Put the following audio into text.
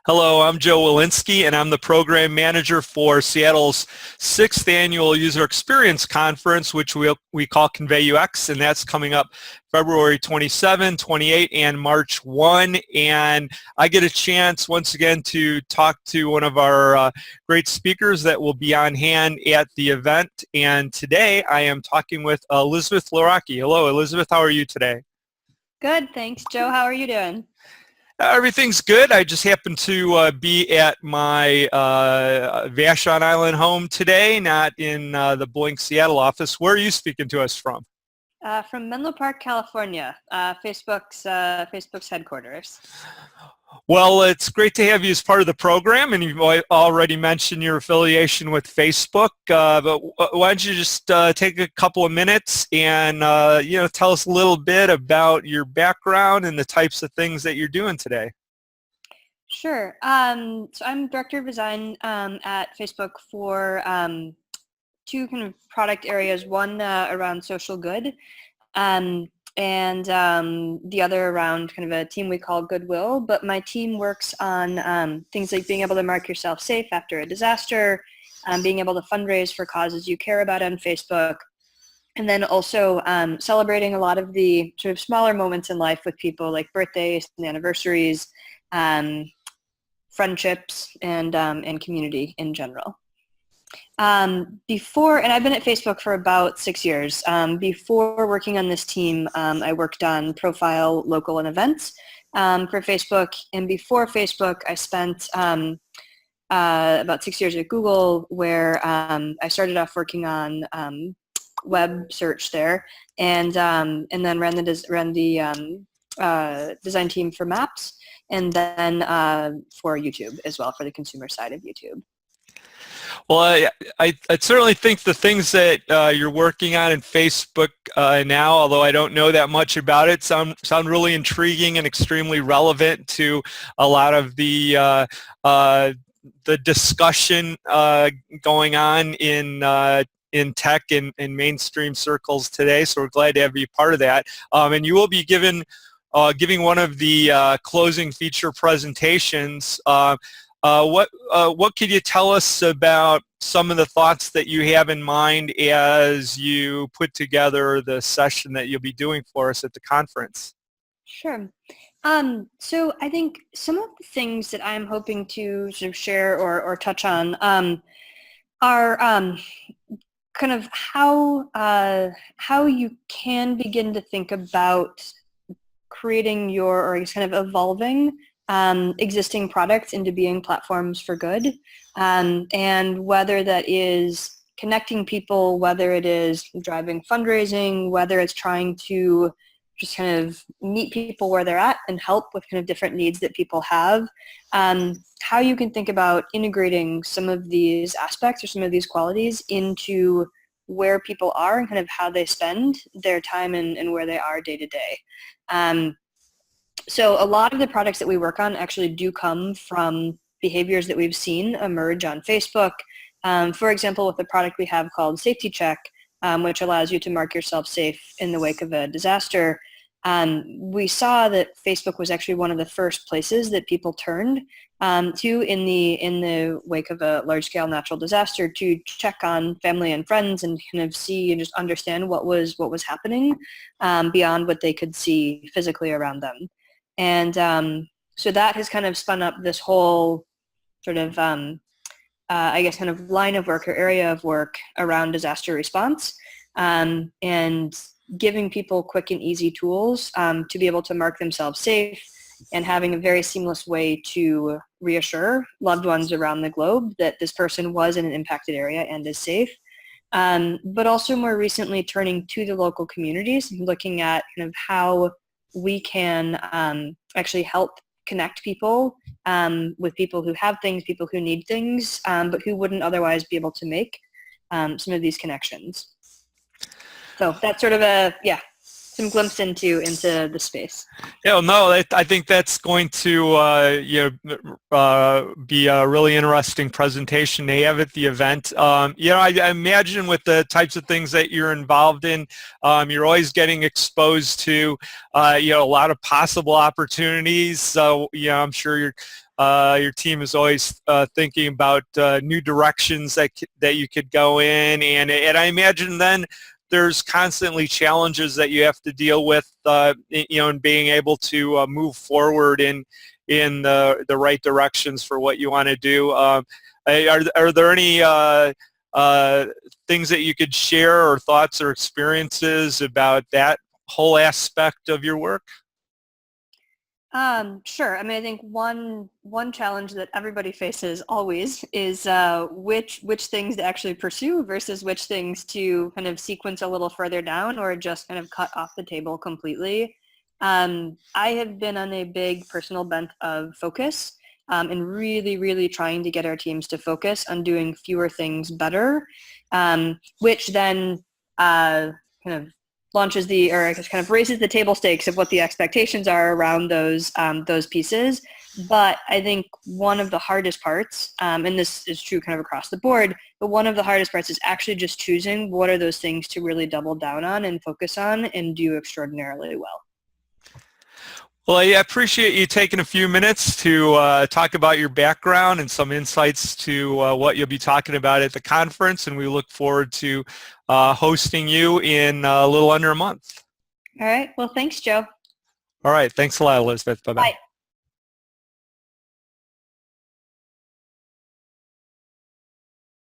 Hello, I'm Joe Walensky, and I'm the program manager for Seattle's 6th annual User Experience Conference, which we call ConveyUX, and that's coming up February 27, 28, and March 1. And I get a chance once again to talk to one of our great speakers that will be on hand at the event. And today I am talking with Elizabeth Laraki. Hello, Elizabeth. How are you today? Good, thanks, Joe. How are you doing? Everything's good. I just happened to be at my Vashon Island home today, not in the Blink Seattle office. Where are you speaking to us from? From Menlo Park, California, Facebook's headquarters. Well, it's great to have you as part of the program, and you've already mentioned your affiliation with Facebook. But why don't you just take a couple of minutes and tell us a little bit about your background and the types of things that you're doing today. Sure. So I'm director of design at Facebook for two kind of product areas. One around social good. And the other around kind of a team we call Goodwill. But my team works on things like being able to mark yourself safe after a disaster, being able to fundraise for causes you care about on Facebook, and then also celebrating a lot of the sort of smaller moments in life with people, like birthdays and anniversaries, friendships, and community in general. And I've been at Facebook for about 6 years. Before working on this team, I worked on profile, local, and events for Facebook. And before Facebook, I spent about 6 years at Google, where I started off working on web search there, and then ran the design team for Maps, and then for YouTube as well, for the consumer side of YouTube. Well, I certainly think the things that you're working on in Facebook now, although I don't know that much about it, sound really intriguing and extremely relevant to a lot of the discussion going on in tech and mainstream circles today. So we're glad to have you part of that. And you will be giving one of the closing feature presentations. What could you tell us about some of the thoughts that you have in mind as you put together the session that you'll be doing for us at the conference? Sure. So I think some of the things that I'm hoping to sort of share or touch on are kind of how you can begin to think about creating or kind of evolving existing products into being platforms for good, and whether that is connecting people, whether it is driving fundraising, whether it's trying to just kind of meet people where they're at and help with kind of different needs that people have, how you can think about integrating some of these aspects or some of these qualities into where people are and kind of how they spend their time and where they are day to day. So a lot of the products that we work on actually do come from behaviors that we've seen emerge on Facebook. For example, with the product we have called Safety Check, which allows you to mark yourself safe in the wake of a disaster, we saw that Facebook was actually one of the first places that people turned to in the wake of a large-scale natural disaster to check on family and friends and kind of see and just understand what was happening beyond what they could see physically around them. And so that has kind of spun up this whole sort of, I guess, kind of line of work or area of work around disaster response, and giving people quick and easy tools to be able to mark themselves safe, and having a very seamless way to reassure loved ones around the globe that this person was in an impacted area and is safe. But also more recently turning to the local communities and looking at kind of how we can actually help connect people with people who have things, people who need things, but who wouldn't otherwise be able to make some of these connections. So that's sort of some glimpse into the space. Yeah, well, no, I think that's going to be a really interesting presentation to have at the event. I imagine with the types of things that you're involved in, you're always getting exposed to a lot of possible opportunities. So I'm sure you're your team is always thinking about new directions that you could go in, and I imagine then there's constantly challenges that you have to deal with, in being able to move forward in the right directions for what you want to do. Are there any things that you could share, or thoughts or experiences about that whole aspect of your work? Sure. I mean, I think one challenge that everybody faces always is which things to actually pursue versus which things to kind of sequence a little further down or just kind of cut off the table completely. I have been on a big personal bent of focus, and really trying to get our teams to focus on doing fewer things better, which then kind of launches or kind of raises the table stakes of what the expectations are around those pieces. But I think one of the hardest parts, and this is true kind of across the board, but one of the hardest parts is actually just choosing what are those things to really double down on and focus on and do extraordinarily well. Well, I appreciate you taking a few minutes to talk about your background and some insights to what you'll be talking about at the conference, and we look forward to hosting you in a little under a month. All right. Well, thanks, Joe. All right. Thanks a lot, Elizabeth. Bye-bye. Bye.